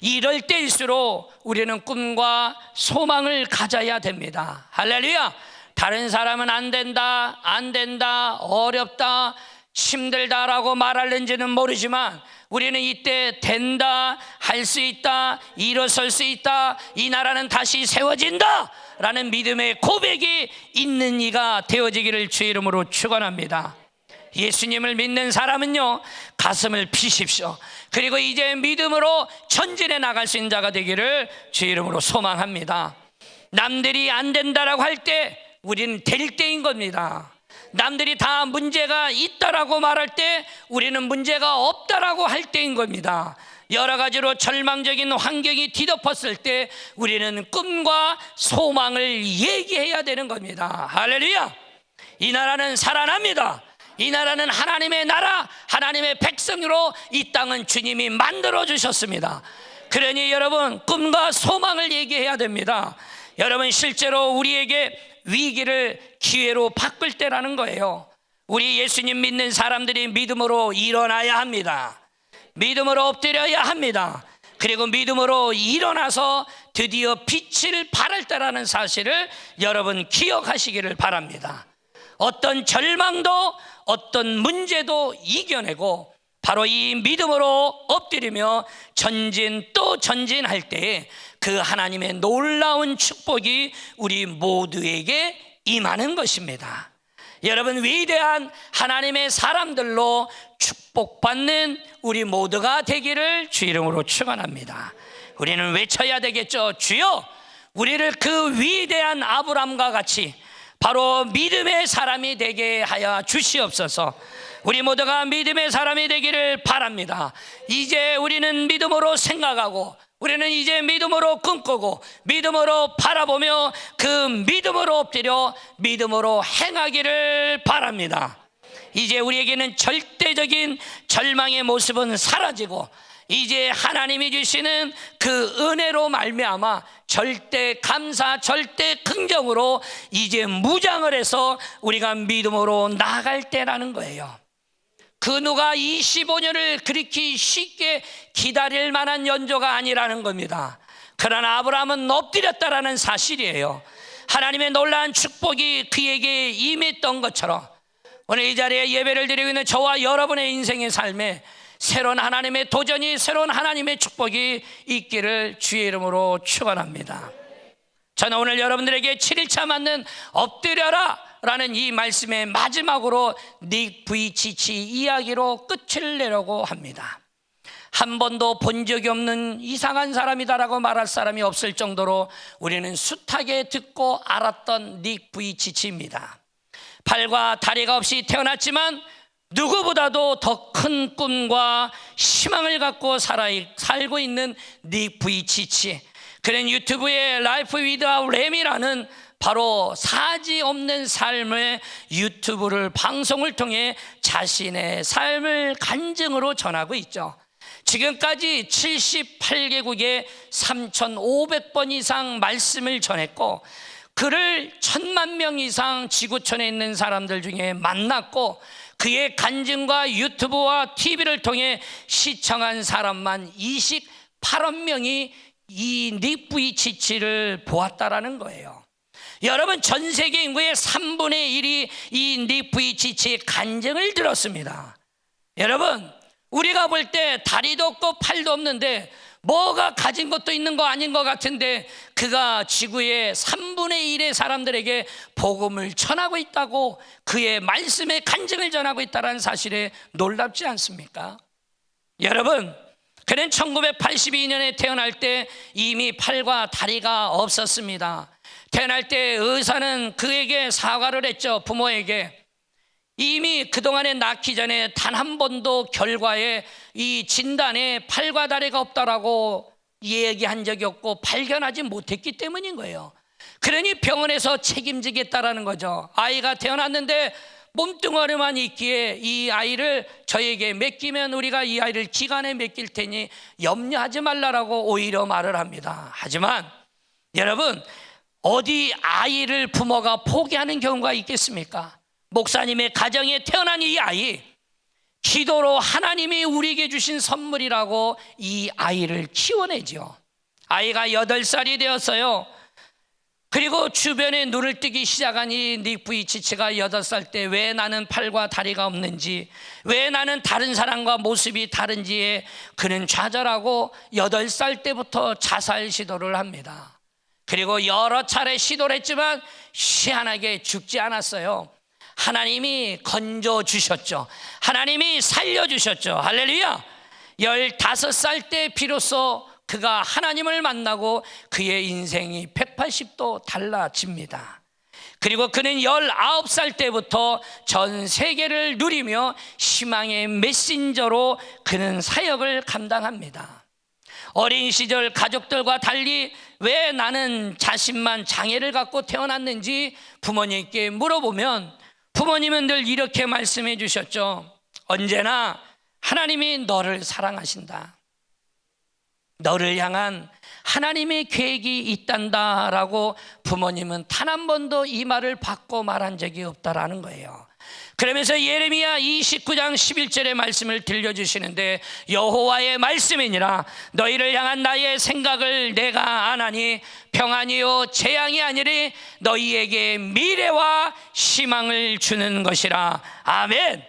이럴 때일수록 우리는 꿈과 소망을 가져야 됩니다. 할렐루야. 다른 사람은 안 된다, 어렵다, 힘들다라고 말하는지는 모르지만 우리는 이때 된다, 할 수 있다, 일어설 수 있다, 이 나라는 다시 세워진다 라는 믿음의 고백이 있는 이가 되어지기를 주의 이름으로 축원합니다. 예수님을 믿는 사람은요, 가슴을 피십시오. 그리고 이제 믿음으로 전진해 나갈 수 있는 자가 되기를 주의 이름으로 소망합니다. 남들이 안 된다라고 할 때 우리는 될 때인 겁니다. 남들이 다 문제가 있다라고 말할 때 우리는 문제가 없다라고 할 때인 겁니다. 여러 가지로 절망적인 환경이 뒤덮었을 때 우리는 꿈과 소망을 얘기해야 되는 겁니다. 할렐루야. 이 나라는 살아납니다. 이 나라는 하나님의 나라, 하나님의 백성으로 이 땅은 주님이 만들어 주셨습니다. 그러니 여러분 꿈과 소망을 얘기해야 됩니다. 여러분 실제로 우리에게 위기를 기회로 바꿀 때라는 거예요. 우리 예수님 믿는 사람들이 믿음으로 일어나야 합니다. 믿음으로 엎드려야 합니다. 그리고 믿음으로 일어나서 드디어 빛을 발할 때라는 사실을 여러분 기억하시기를 바랍니다. 어떤 절망도 어떤 문제도 이겨내고 바로 이 믿음으로 엎드리며 전진 또 전진할 때에 그 하나님의 놀라운 축복이 우리 모두에게 임하는 것입니다. 여러분, 위대한 하나님의 사람들로 축복받는 우리 모두가 되기를 주 이름으로 축원합니다. 우리는 외쳐야 되겠죠. 주여, 우리를 그 위대한 아브람과 같이 바로 믿음의 사람이 되게 하여 주시옵소서. 우리 모두가 믿음의 사람이 되기를 바랍니다. 이제 우리는 믿음으로 생각하고, 우리는 이제 믿음으로 꿈꾸고, 믿음으로 바라보며 그 믿음으로 엎드려 믿음으로 행하기를 바랍니다. 이제 우리에게는 절대적인 절망의 모습은 사라지고, 이제 하나님이 주시는 그 은혜로 말미암아 절대 감사, 절대 긍정으로 이제 무장을 해서 우리가 믿음으로 나아갈 때라는 거예요. 그 누가 25년을 그렇게 쉽게 기다릴 만한 연조가 아니라는 겁니다. 그러나 아브라함은 엎드렸다라는 사실이에요. 하나님의 놀라운 축복이 그에게 임했던 것처럼 오늘 이 자리에 예배를 드리고 있는 저와 여러분의 인생의 삶에 새로운 하나님의 도전이, 새로운 하나님의 축복이 있기를 주의 이름으로 축원합니다. 저는 오늘 여러분들에게 7일차 맞는 엎드려라 라는 이 말씀의 마지막으로 닉 부이치치 이야기로 끝을 내려고 합니다. 한 번도 본 적이 없는 이상한 사람이다라고 말할 사람이 없을 정도로 우리는 숱하게 듣고 알았던 닉 부이치치입니다. 팔과 다리가 없이 태어났지만 누구보다도 더 큰 꿈과 희망을 갖고 살고 있는 닉 부이치치. 그는 유튜브에 Life Without Lem이라는 바로 사지 없는 삶의 유튜브를 방송을 통해 자신의 삶을 간증으로 전하고 있죠. 지금까지 78개국에 3,500번 이상 말씀을 전했고, 그를 1,000만 명 이상 지구촌에 있는 사람들 중에 만났고, 그의 간증과 유튜브와 TV를 통해 시청한 사람만 28억 명이 이 닉 부이치치를 보았다라는 거예요. 여러분, 전 세계 인구의 3분의 1이 이 닉 부이치치의 간증을 들었습니다. 여러분, 우리가 볼 때 다리도 없고 팔도 없는데 뭐가 가진 것도 있는 거 아닌 것 같은데 그가 지구의 3분의 1의 사람들에게 복음을 전하고 있다고, 그의 말씀에 간증을 전하고 있다는 사실에 놀랍지 않습니까? 여러분, 그는 1982년에 태어날 때 이미 팔과 다리가 없었습니다. 태어날 때 의사는 그에게 사과를 했죠. 부모에게. 이미 그동안에 낳기 전에 단 한 번도 결과에 이 진단에 팔과 다리가 없다라고 얘기한 적이 없고 발견하지 못했기 때문인 거예요. 그러니 병원에서 책임지겠다라는 거죠. 아이가 태어났는데 몸뚱아리만 있기에 이 아이를 저에게 맡기면 우리가 이 아이를 기간에 맡길 테니 염려하지 말라라고 오히려 말을 합니다. 하지만 여러분, 어디 아이를 부모가 포기하는 경우가 있겠습니까? 목사님의 가정에 태어난 이 아이, 기도로 하나님이 우리에게 주신 선물이라고 이 아이를 키워내죠. 아이가 8살이 되었어요. 그리고 주변에 눈을 뜨기 시작한 이 닉 부이치치가 8살 때 왜 나는 팔과 다리가 없는지, 왜 나는 다른 사람과 모습이 다른지에 그는 좌절하고 8살 때부터 자살 시도를 합니다. 그리고 여러 차례 시도를 했지만 희한하게 죽지 않았어요. 하나님이 건져주셨죠. 하나님이 살려주셨죠. 할렐루야. 15살 때 비로소 그가 하나님을 만나고 그의 인생이 180도 달라집니다. 그리고 그는 19살 때부터 전 세계를 누리며 희망의 메신저로 그는 사역을 감당합니다. 어린 시절 가족들과 달리 왜 나는 자신만 장애를 갖고 태어났는지 부모님께 물어보면 부모님은 늘 이렇게 말씀해 주셨죠. 언제나 하나님이 너를 사랑하신다. 너를 향한 하나님의 계획이 있단다라고 부모님은 단 한 번도 이 말을 받고 말한 적이 없다라는 거예요. 그러면서 예레미야 29장 11절의 말씀을 들려주시는데, 여호와의 말씀이니라 너희를 향한 나의 생각을 내가 아나니 평안이요 재앙이 아니리 너희에게 미래와 희망을 주는 것이라. 아멘.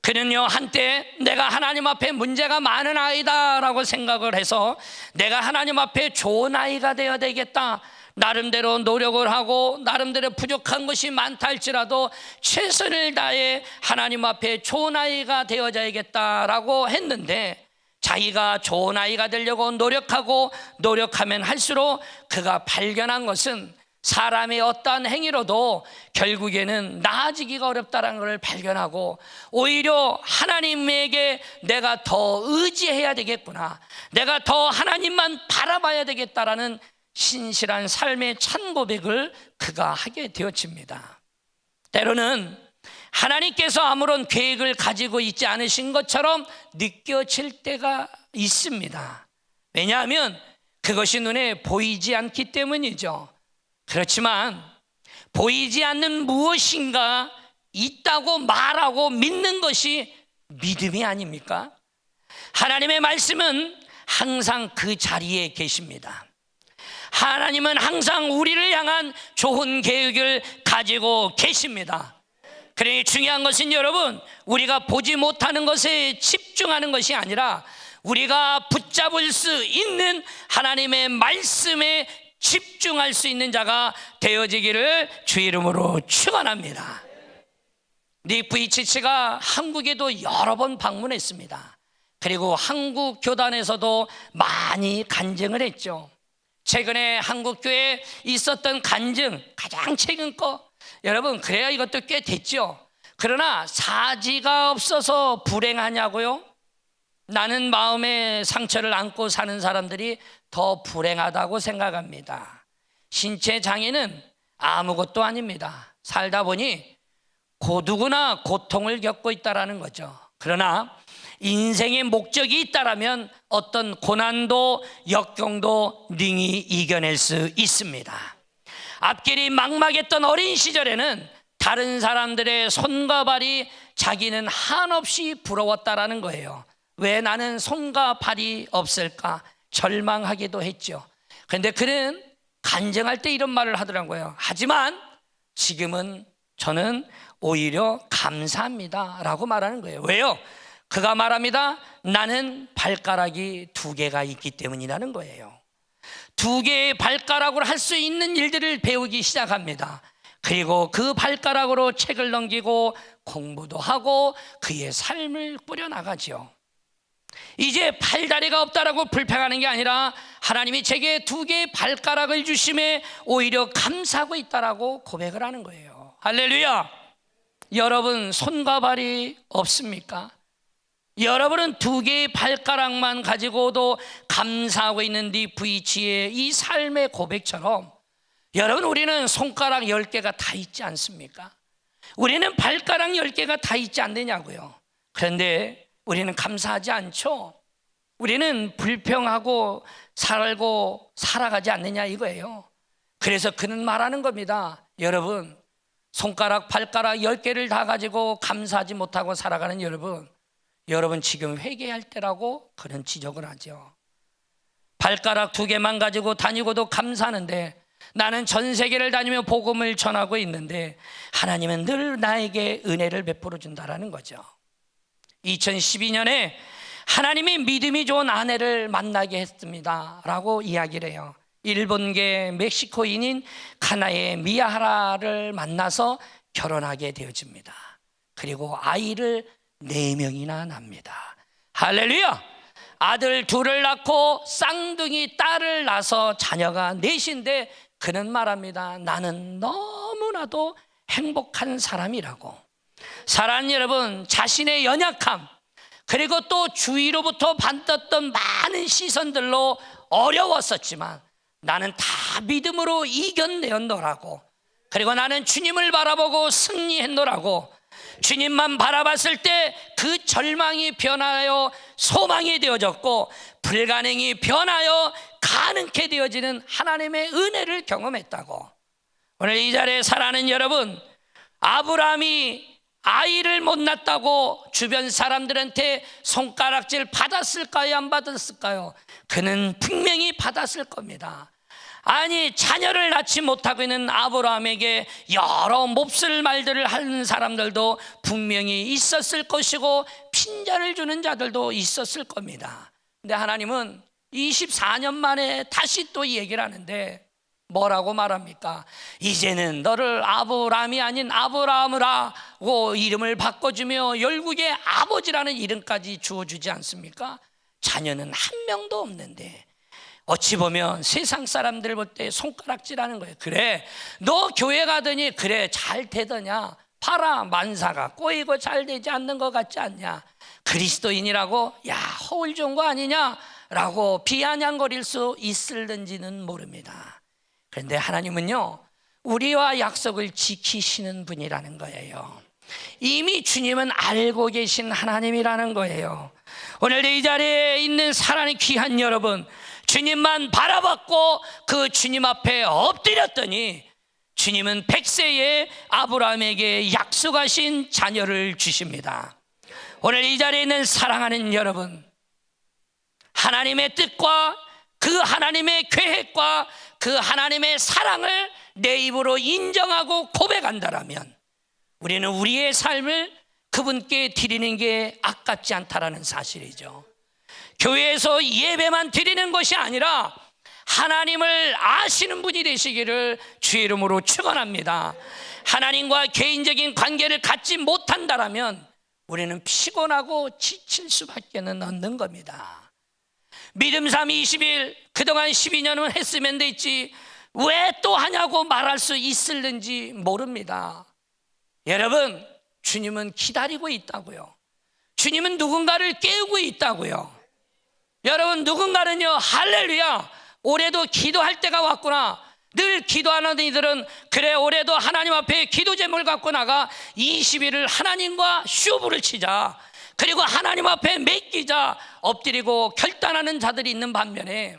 그는요, 한때 내가 하나님 앞에 문제가 많은 아이다 라고 생각을 해서 내가 하나님 앞에 좋은 아이가 되어야 되겠다, 나름대로 노력을 하고 나름대로 부족한 것이 많다 할지라도 최선을 다해 하나님 앞에 좋은 아이가 되어야겠다라고 했는데, 자기가 좋은 아이가 되려고 노력하고 노력하면 할수록 그가 발견한 것은 사람의 어떠한 행위로도 결국에는 나아지기가 어렵다는 것을 발견하고, 오히려 하나님에게 내가 더 의지해야 되겠구나, 내가 더 하나님만 바라봐야 되겠다라는 신실한 삶의 찬고백을 그가 하게 되어집니다. 때로는 하나님께서 아무런 계획을 가지고 있지 않으신 것처럼 느껴질 때가 있습니다. 왜냐하면 그것이 눈에 보이지 않기 때문이죠. 그렇지만 보이지 않는 무엇인가 있다고 말하고 믿는 것이 믿음이 아닙니까? 하나님의 말씀은 항상 그 자리에 계십니다. 하나님은 항상 우리를 향한 좋은 계획을 가지고 계십니다. 그러니 중요한 것은 여러분, 우리가 보지 못하는 것에 집중하는 것이 아니라 우리가 붙잡을 수 있는 하나님의 말씀에 집중할 수 있는 자가 되어지기를 주 이름으로 축원합니다. 닉 부이치치가 한국에도 여러 번 방문했습니다. 그리고 한국 교단에서도 많이 간증을 했죠. 최근에 한국교회에 있었던 간증, 가장 최근 거, 여러분 그래야 이것도 꽤 됐죠. 그러나 사지가 없어서 불행하냐고요? 나는 마음의 상처를 안고 사는 사람들이 더 불행하다고 생각합니다. 신체 장애는 아무것도 아닙니다. 살다 보니 누구나 고통을 겪고 있다는 거죠. 그러나 인생의 목적이 있다라면 어떤 고난도 역경도 능히 이겨낼 수 있습니다. 앞길이 막막했던 어린 시절에는 다른 사람들의 손과 발이 자기는 한없이 부러웠다라는 거예요. 왜 나는 손과 발이 없을까 절망하기도 했죠. 그런데 그는 간증할 때 이런 말을 하더라고요. 하지만 지금은 저는 오히려 감사합니다 라고 말하는 거예요. 왜요? 그가 말합니다. 나는 발가락이 2개가 있기 때문이라는 거예요. 2개의 발가락으로 할 수 있는 일들을 배우기 시작합니다. 그리고 그 발가락으로 책을 넘기고 공부도 하고 그의 삶을 꾸려나가죠. 이제 팔다리가 없다라고 불평하는 게 아니라 하나님이 제게 2개의 발가락을 주심에 오히려 감사하고 있다라고 고백을 하는 거예요. 할렐루야. 여러분 손과 발이 없습니까? 여러분은 2개의 발가락만 가지고도 감사하고 있는 닉 부이치의 이 삶의 고백처럼, 여러분 우리는 손가락 10개가 다 있지 않습니까? 우리는 발가락 10개가 다 있지 않느냐고요. 그런데 우리는 감사하지 않죠. 우리는 불평하고 살고 살아가지 않느냐 이거예요. 그래서 그는 말하는 겁니다. 여러분 손가락 발가락 10개를 다 가지고 감사하지 못하고 살아가는 여러분 지금 회개할 때라고 그런 지적을 하죠. 발가락 2개만 가지고 다니고도 감사하는데 나는 전 세계를 다니며 복음을 전하고 있는데 하나님은 늘 나에게 은혜를 베풀어 준다라는 거죠. 2012년에 하나님이 믿음이 좋은 아내를 만나게 했습니다 라고 이야기를 해요. 일본계 멕시코인인 카나의 미야하라를 만나서 결혼하게 되어집니다. 그리고 아이를 4명이나 납니다. 할렐루야. 아들 2을 낳고 쌍둥이 딸을 낳아서 자녀가 4인데 그는 말합니다. 나는 너무나도 행복한 사람이라고. 사랑하는 여러분, 자신의 연약함 그리고 또 주위로부터 받았던 많은 시선들로 어려웠었지만 나는 다 믿음으로 이겨내었노라고, 그리고 나는 주님을 바라보고 승리했노라고, 주님만 바라봤을 때 그 절망이 변하여 소망이 되어졌고, 불가능이 변하여 가능케 되어지는 하나님의 은혜를 경험했다고. 오늘 이 자리에 살아가는 여러분, 아브라함이 아이를 못 낳았다고 주변 사람들한테 손가락질 받았을까요? 안 받았을까요? 그는 분명히 받았을 겁니다. 아니, 자녀를 낳지 못하고 있는 아브라함에게 여러 몹쓸 말들을 하는 사람들도 분명히 있었을 것이고, 핀잔을 주는 자들도 있었을 겁니다. 근데 하나님은 24년 만에 다시 또 얘기를 하는데 뭐라고 말합니까? 이제는 너를 아브라함이 아닌 아브라함이라고 이름을 바꿔주며 열국의 아버지라는 이름까지 주어주지 않습니까? 자녀는 한 명도 없는데 어찌 보면 세상 사람들 볼 때 손가락질하는 거예요. 그래, 너 교회 가더니 그래 잘 되더냐? 봐라, 만사가 꼬이고 잘 되지 않는 것 같지 않냐? 그리스도인이라고 야 허울 좋은 거 아니냐? 라고 비아냥거릴 수 있을는지는 모릅니다. 그런데 하나님은요, 우리와 약속을 지키시는 분이라는 거예요. 이미 주님은 알고 계신 하나님이라는 거예요. 오늘 이 자리에 있는 사랑하는 귀한 여러분, 주님만 바라봤고 그 주님 앞에 엎드렸더니 주님은 100세에 아브라함에게 약속하신 자녀를 주십니다. 오늘 이 자리에 있는 사랑하는 여러분, 하나님의 뜻과 그 하나님의 계획과 그 하나님의 사랑을 내 입으로 인정하고 고백한다라면 우리는 우리의 삶을 그분께 드리는 게 아깝지 않다라는 사실이죠. 교회에서 예배만 드리는 것이 아니라 하나님을 아시는 분이 되시기를 주의 이름으로 축원합니다. 하나님과 개인적인 관계를 갖지 못한다라면 우리는 피곤하고 지칠 수밖에 없는 겁니다. 믿음 삶 20일, 그동안 12년은 했으면 됐지 왜 또 하냐고 말할 수 있을는지 모릅니다. 여러분, 주님은 기다리고 있다고요. 주님은 누군가를 깨우고 있다고요. 여러분, 누군가는요, 할렐루야, 올해도 기도할 때가 왔구나. 늘 기도하는 이들은 그래, 올해도 하나님 앞에 기도 제목을 갖고 나가 20일을 하나님과 쇼부를 치자, 그리고 하나님 앞에 맡기자, 엎드리고 결단하는 자들이 있는 반면에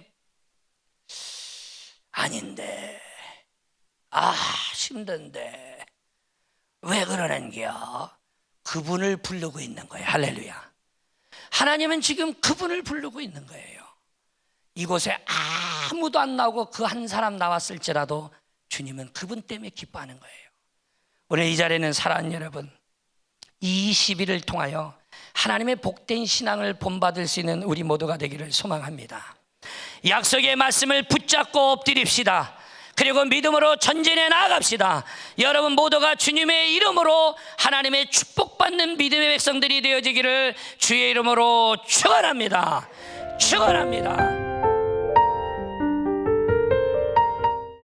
아닌데, 힘든데 왜 그러는겨? 그분을 부르고 있는 거예요. 할렐루야. 하나님은 지금 그분을 부르고 있는 거예요. 이곳에 아무도 안 나오고 그 한 사람 나왔을지라도 주님은 그분 때문에 기뻐하는 거예요. 오늘 이 자리에는 사랑하는 여러분, 이 20일을 통하여 하나님의 복된 신앙을 본받을 수 있는 우리 모두가 되기를 소망합니다. 약속의 말씀을 붙잡고 엎드립시다. 그리고 믿음으로 전진해 나아갑시다. 여러분 모두가 주님의 이름으로 하나님의 축복받는 믿음의 백성들이 되어지기를 주의 이름으로 축원합니다. 축원합니다.